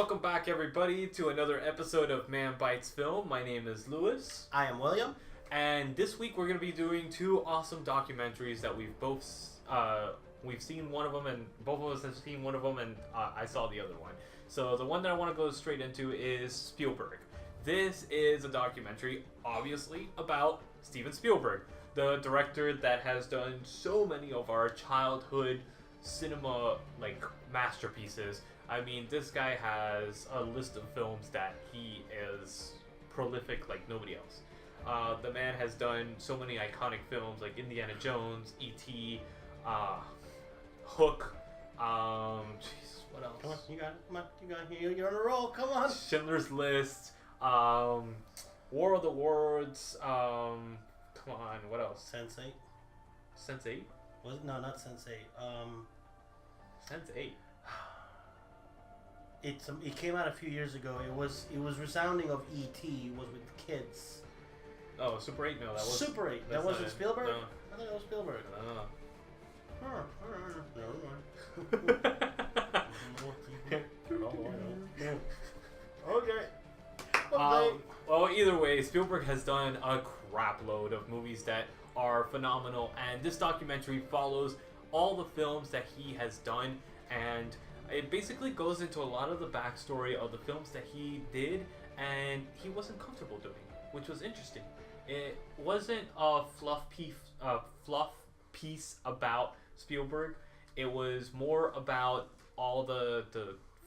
welcome back everybody to another episode of Man Bites Film. My name is Lewis. I am William. And this week we're going to be doing two awesome documentaries that we've seen one of them, and both of us have seen one of them, and I saw the other one. So the one that I want to go straight into is Spielberg. This is a documentary, obviously, about Steven Spielberg, the director that has done so many of our childhood cinema masterpieces. I mean, this guy has a list of films that he is prolific like nobody else. The man has done so many iconic films like Indiana Jones, E.T., Hook, what else? Come on, you got it. Come on, you got it. You're on a roll. Come on. Schindler's List, War of the Worlds, come on, what else? Sense8. Sense8? Was it? No, not Sense8. Sense8. It came out a few years ago. It was resounding of E.T. It was with kids. Oh, Super 8? No, that was Super 8. That wasn't Spielberg? No. I thought it was Spielberg. Okay. Well, either way, Spielberg has done a crap load of movies that are phenomenal, and this documentary follows all the films that he has done, and it basically goes into a lot of the backstory of the films that he did and he wasn't comfortable doing, which was interesting. It wasn't a fluff piece about Spielberg. It was more about all the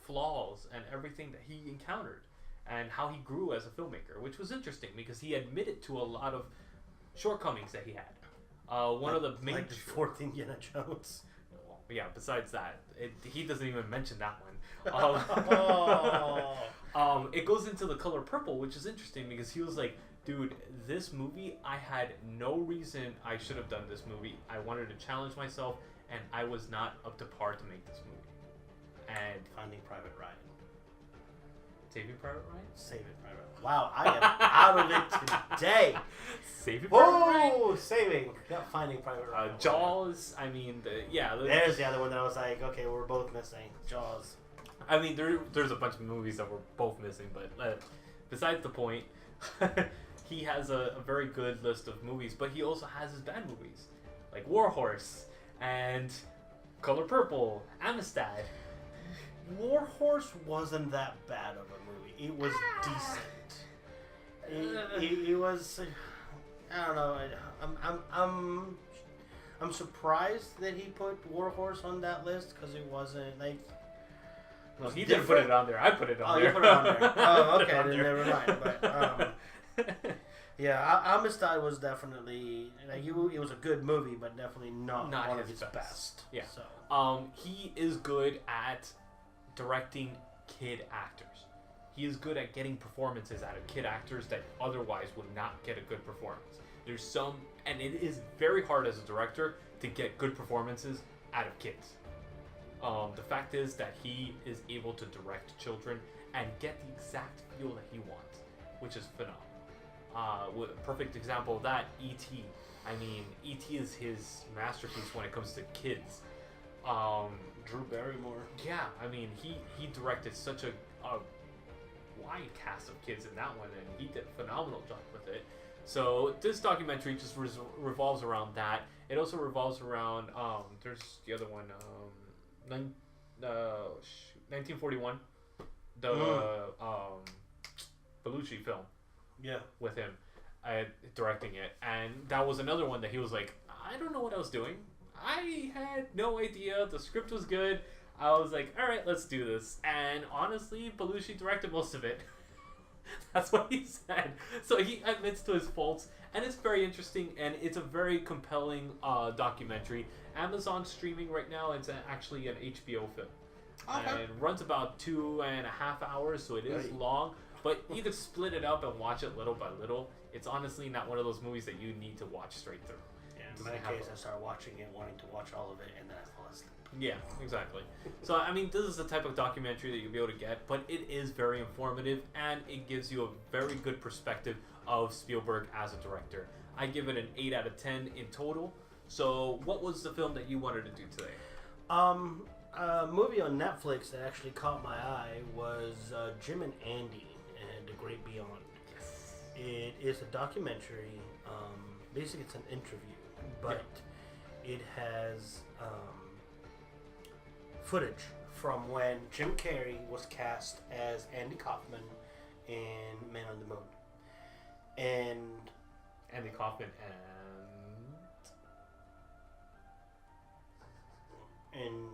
flaws and everything that he encountered and how he grew as a filmmaker, which was interesting because he admitted to a lot of shortcomings that he had. One of the main... Like the fourth Indiana Jones. Yeah, besides that, he doesn't even mention that one. It goes into The Color Purple, which is interesting because he was like, dude, this movie, I had no reason I should have done this movie. I wanted to challenge myself, and I was not up to par to make this movie. And Finding Private Ryan. Saving Private Ryan? Saving Private Ryan. Wow, I am out of it today. Saving Private Ryan? Oh, Saving. Not Finding Private Ryan. Jaws, I mean, there's the other one that I was like, okay, we're both missing. Jaws. I mean, there's a bunch of movies that we're both missing, but besides the point, he has a very good list of movies, but he also has his bad movies, like War Horse and Color Purple, Amistad. War Horse wasn't that bad of a movie. It was decent. It was. I don't know. I'm surprised that he put War Horse on that list because it wasn't like. Well, he didn't put it on there. I put it on there. Oh, you put it on there. Oh, okay. Then never mind. But yeah, Amistad was definitely it was a good movie, but definitely not one of his best. Yeah. So he is good at directing kid actors. He is good at getting performances out of kid actors that otherwise would not get a good performance. There's some, and it is very hard as a director to get good performances out of kids. The fact is that he is able to direct children and get the exact feel that he wants, which is phenomenal. A perfect example of that, E.T. I mean, E.T. is his masterpiece when it comes to kids. Drew Barrymore. Yeah, I mean, he directed such a wide cast of kids in that one, and he did a phenomenal job with it. So this documentary just revolves around that. It also revolves around there's the other one, 1941, the Belushi film. Yeah, with him directing it, and that was another one that he was like, I don't know what I was doing. I had no idea. The script was good. I was like, all right, let's do this. And honestly, Belushi directed most of it. That's what he said. So he admits to his faults, and it's very interesting, and it's a very compelling documentary. Amazon streaming right now. It's actually an HBO film. Okay. And it runs about 2.5 hours, so it is long. But you could split it up and watch it little by little. It's honestly not one of those movies that you need to watch straight through. Yeah, in my case, I started watching it, wanting to watch all of it, and then I fall asleep. Yeah, exactly. So, I mean, this is the type of documentary that you'll be able to get, but it is very informative, and it gives you a very good perspective of Spielberg as a director. I give it an 8 out of 10 in total. So, what was the film that you wanted to do today? A movie on Netflix that actually caught my eye was Jim and Andy and The Great Beyond. Yes. It is a documentary. Basically, it's an interview, but it has footage from when Jim Carrey was cast as Andy Kaufman in Man on the Moon. And Andy Kaufman and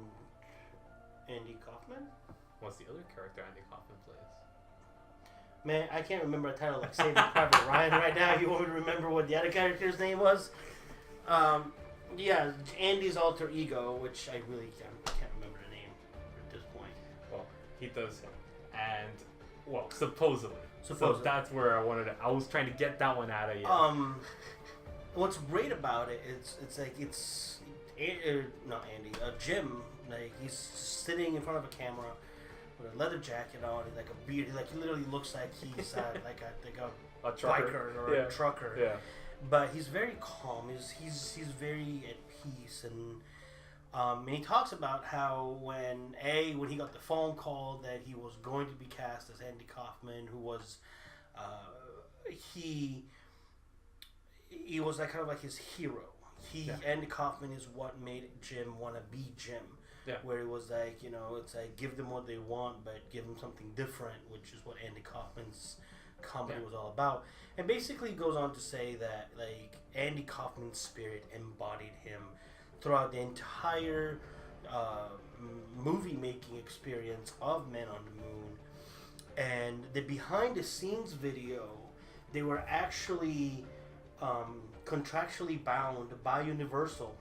Andy Kaufman? What's the other character Andy Kaufman plays? Man, I can't remember a title like Saving Private Ryan right now. You want me to remember what the other character's name was? Yeah, Andy's alter ego, which I really can't remember the name at this point. Well, he does him. And, well, supposedly. Supposedly. So that's where I was trying to get that one out of you. What's great about it is Jim, like he's sitting in front of a camera with a leather jacket on, like a beard, like he literally looks like he's like a trucker. biker or a trucker. Yeah. But he's very calm. He's very at peace, and he talks about how when he got the phone call that he was going to be cast as Andy Kaufman, who was he was like kind of like his hero. Andy Kaufman is what made Jim want to be Jim. Yeah. Where it was like, it's like give them what they want, but give them something different, which is what Andy Kaufman's comedy was all about. And basically goes on to say that like Andy Kaufman's spirit embodied him throughout the entire movie making experience of Men on the Moon. And the behind the scenes video, they were actually contractually bound by Universal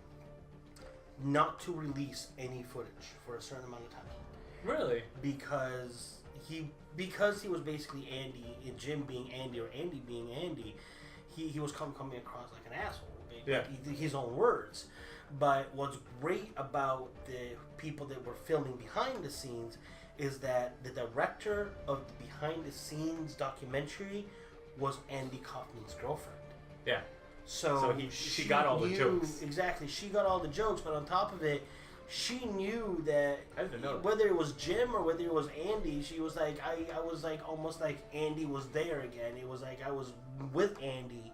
not to release any footage for a certain amount of time. Really? Because he was basically Andy, and Jim being Andy or Andy being Andy, he was coming across like an asshole. Yeah. His own words. But what's great about the people that were filming behind the scenes is that the director of the behind the scenes documentary was Andy Kaufman's girlfriend. Yeah. So she got all the jokes. Exactly. She got all the jokes, but on top of it, she knew that I didn't know whether it was Jim or whether it was Andy, she was like, I was like almost like Andy was there again. It was like I was with Andy.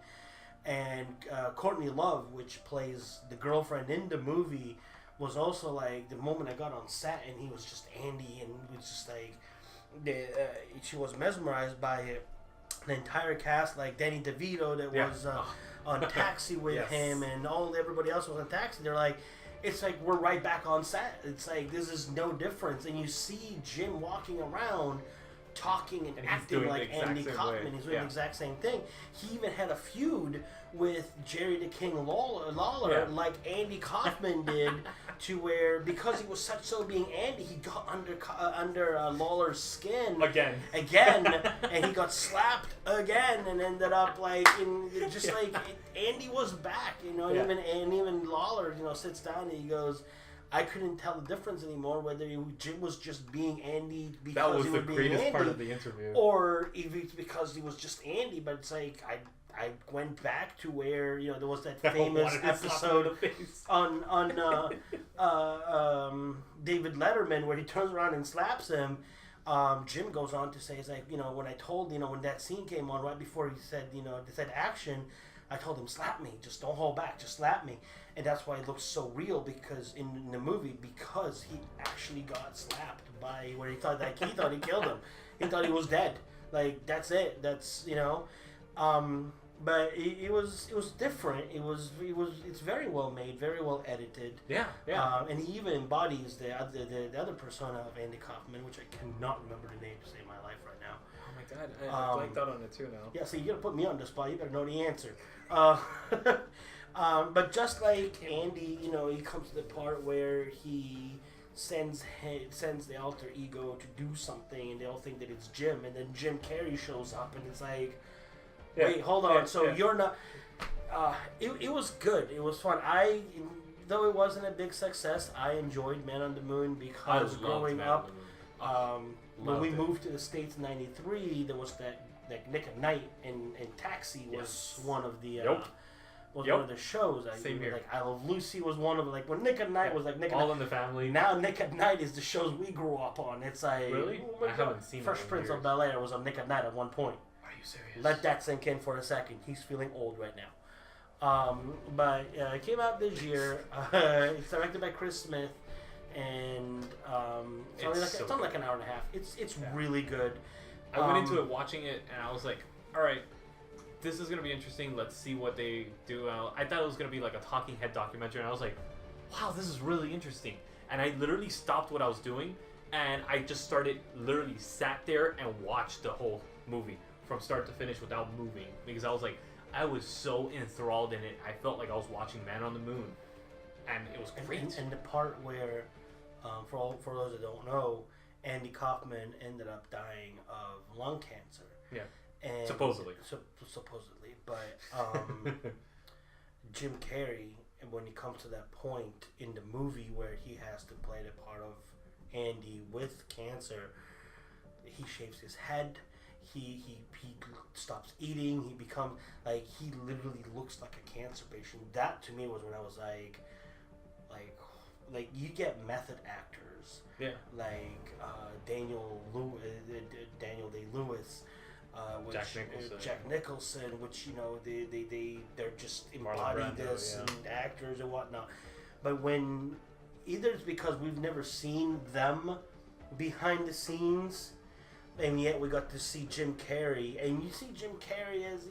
And Courtney Love, which plays the girlfriend in the movie, was also like the moment I got on set and he was just Andy, and it was just like she was mesmerized by it. The entire cast, like Danny DeVito, that was on Taxi with him, and everybody else was on Taxi. They're like, it's like we're right back on set. It's like this is no difference, and you see Jim walking around, talking and acting like Andy Kaufman. He's doing the exact same thing. He even had a feud with Jerry the King Lawler, like Andy Kaufman did, to where because he was so being Andy, he got under Lawler's skin again, and he got slapped again, and ended up like Andy was back, and even Lawler, sits down and he goes, I couldn't tell the difference anymore whether Jim was just being Andy because he was being Andy. That was the greatest part of the interview. Or if it's because he was just Andy, but it's like I went back to where there was that famous episode on David Letterman where he turns around and slaps him. Jim goes on to say, it's like, when I told, when that scene came on right before he said, they said action, I told him, slap me, just don't hold back, just slap me. And that's why it looks so real, because in the movie, because he actually got slapped by where he thought he killed him. He thought he was dead. Like, that's it. That's, but it was different. It's very well made, very well edited. Yeah. And he even embodies the other persona of Andy Kaufman, which I cannot remember the name to save my life right now. Oh my god, I blanked out on it too now. Yeah, so you're gonna put me on the spot. You better know the answer. But just like Andy, he comes to the part where he sends the alter ego to do something, and they all think that it's Jim, and then Jim Carrey shows up, and it's like, wait, hold on. You're not. It was good. It was fun. Though it wasn't a big success, I enjoyed Man on the Moon because growing up, when we moved to the States in '93, there was that Nick at Night, and Taxi was one of the was Yep. one of the shows. Same here. Like I Love Lucy was one of them. Like when Nick at Night was like Nick at All Night. in the Family. Now Nick at Night is the shows we grew up on. It's like Really? oh my I God. haven't seen Fresh it in Prince years. of Bel Air was on Nick at Night at one point. Are you serious? Let that sink in for a second. He's feeling old right now. But it came out this year. It's directed by Chris Smith, and it's only like an hour and a half. It's really good. I went into it watching it, and I was like, all right, this is going to be interesting. Let's see what they do. I thought it was going to be like a talking head documentary, and I was like, wow, this is really interesting. And I literally stopped what I was doing, and I just literally sat there and watched the whole movie from start to finish without moving, because I was like, I was so enthralled in it. I felt like I was watching Man on the Moon, and it was great. And the part where, for those that don't know, Andy Kaufman ended up dying of lung cancer. Yeah. And Supposedly. Supposedly, but Jim Carrey, and when he comes to that point in the movie where he has to play the part of Andy with cancer, he shaves his head. He stops eating. He becomes like he literally looks like a cancer patient. That to me was when I was like you get method actors. Yeah. Like Daniel Day-Lewis. Jack Nicholson, which they're just embody this and actors and whatnot. But when either it's because we've never seen them behind the scenes, and yet we got to see Jim Carrey, and you see Jim Carrey as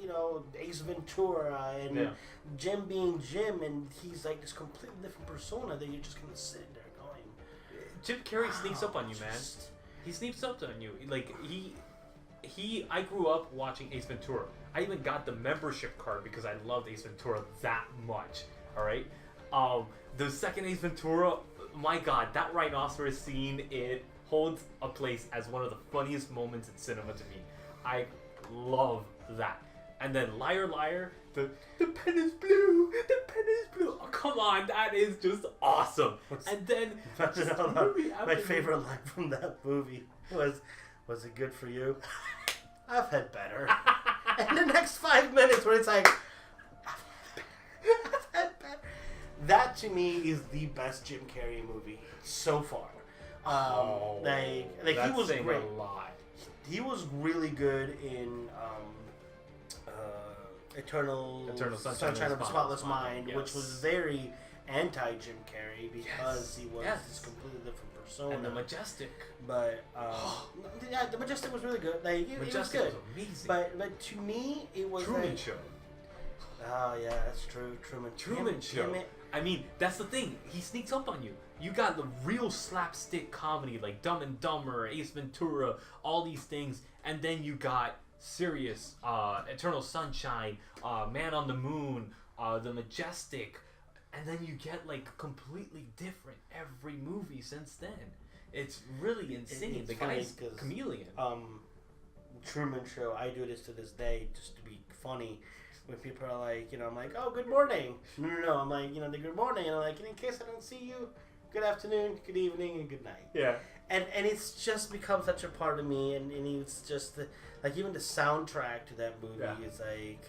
Ace Ventura, and Jim being Jim, and he's like this completely different persona that you're just gonna sit there going. Jim Carrey sneaks up on you, man. He sneaks up on you. Like I grew up watching Ace Ventura. I even got the membership card because I loved Ace Ventura that much. All right. The second Ace Ventura, my God, that rhinoceros scene, it holds a place as one of the funniest moments in cinema to me. I love that. And then Liar Liar, the pen is blue, the pen is blue. Oh, come on, that is just awesome. And then my favorite line from that movie was it good for you? I've had better. And the next 5 minutes where it's like, I've had better. That to me is the best Jim Carrey movie so far. He was great. A lot. He was really good in Eternal Sunshine of the Spotless Mind, yes. which was very anti Jim Carrey because he was this completely different persona. And The Majestic. But The Majestic was really good. Like it was good. Was amazing. But to me, it was Truman Show. Oh yeah, that's true. Truman Show. I mean, that's the thing. He sneaks up on you. You got the real slapstick comedy like Dumb and Dumber, Ace Ventura, all these things, and then you got serious Eternal Sunshine, Man on the Moon, The Majestic, and then you get like completely different every movie since then. It's really insane. The guy's chameleon. Truman Show. I do this to this day just to be funny. When people are like, I'm like, oh, good morning. No. I'm like, the good morning. And I'm like, in case I don't see you, good afternoon, good evening, and good night. Yeah. And it's just become such a part of me. And it's just, like, even the soundtrack to that movie is like,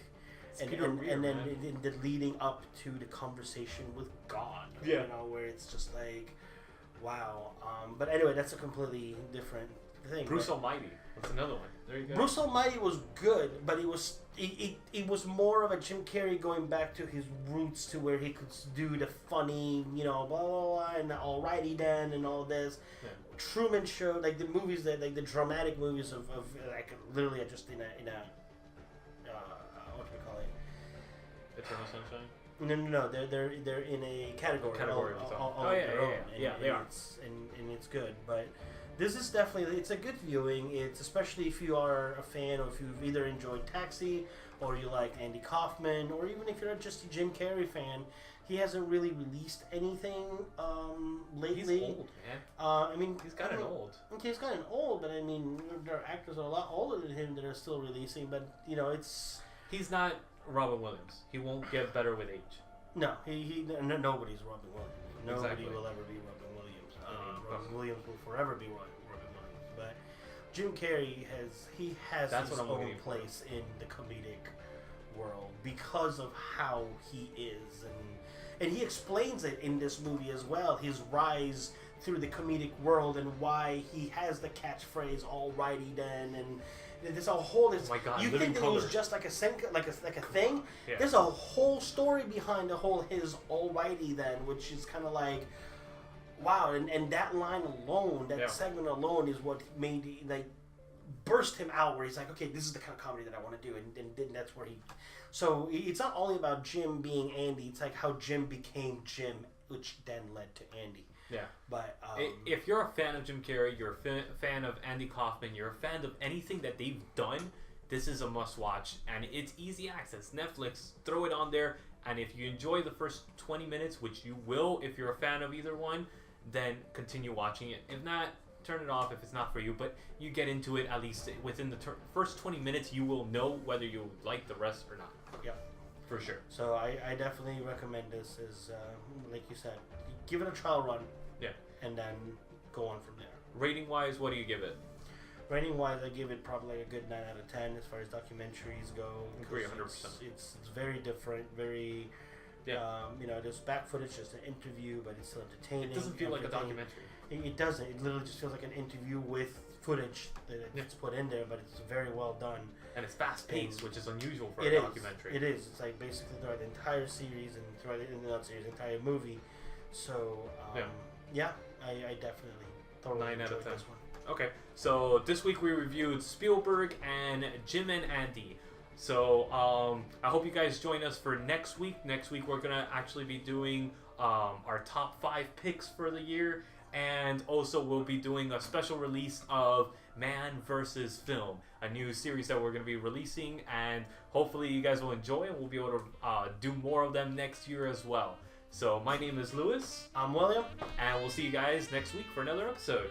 and then in the leading up to the conversation with God. Yeah. Where it's just like, wow. But anyway, that's a completely different thing. Bruce Almighty. That's another one. There you go. Bruce Almighty was good, but it was more of a Jim Carrey going back to his roots to where he could do the funny, blah, blah, blah, and alrighty then and all this. Yeah. Truman Show, like the movies that, like the dramatic movies of like literally just in a what do we call it? Eternal Sunshine? No. They're in a category. Yeah, they are. And it's good, but this is definitely, it's a good viewing. It's especially if you are a fan, or if you've either enjoyed Taxi, or you like Andy Kaufman, or even if you're just a Jim Carrey fan. He hasn't really released anything lately. He's old, man. He's gotten old. Okay, he's gotten old, but I mean, there are actors that are a lot older than him that are still releasing. But it's he's not Robin Williams. He won't get better with age. No, nobody's Robin Williams. Nobody will ever be Robin Williams. Robin Williams will forever be Robin Williams. But Jim Carrey has his own place in the comedic world because of how he is, and he explains it in this movie as well. His rise through the comedic world and why he has the catchphrase "Alrighty then," and there's a whole. Oh my God, you think that it was just like a thing? Yeah. There's a whole story behind the whole his "Alrighty then," which is kind of like, wow, and that line alone, that segment alone, is what made burst him out. Where he's like, okay, this is the kind of comedy that I want to do, and that's where he. So it's not only about Jim being Andy; it's like how Jim became Jim, which then led to Andy. Yeah. But if you're a fan of Jim Carrey, you're a fan of Andy Kaufman, you're a fan of anything that they've done, this is a must-watch, and it's easy access. Netflix, throw it on there, and if you enjoy the first 20 minutes, which you will if you're a fan of either one, then continue watching it. If not, turn it off if it's not for you, but you get into it at least within the first 20 minutes, you will know whether you like the rest or not. Yeah. For sure. So I definitely recommend this. As like you said, give it a trial run. Yeah. And then go on from there. Rating wise, what do you give it? Rating wise, I give it probably a good 9 out of 10 as far as documentaries go. Agree 100%. It's very different, very. There's back footage, just an interview, but it's still entertaining. It doesn't feel like a documentary. It doesn't. It literally just feels like an interview with footage that it's put in there, but it's very well done. And it's fast paced, which is unusual for a documentary. It is. It's like basically throughout the entire series and throughout the entire movie. So I definitely thoroughly 9 out of 10. this one. Okay, so this week we reviewed Spielberg and Jim and Andy. So I hope you guys join us for next week. Next week we're gonna actually be doing our top 5 picks for the year, and also we'll be doing a special release of Man vs. Film, a new series that we're gonna be releasing, and hopefully you guys will enjoy it. We'll be able to do more of them next year as well. So my name is Lewis. I'm William. And we'll see you guys next week for another episode.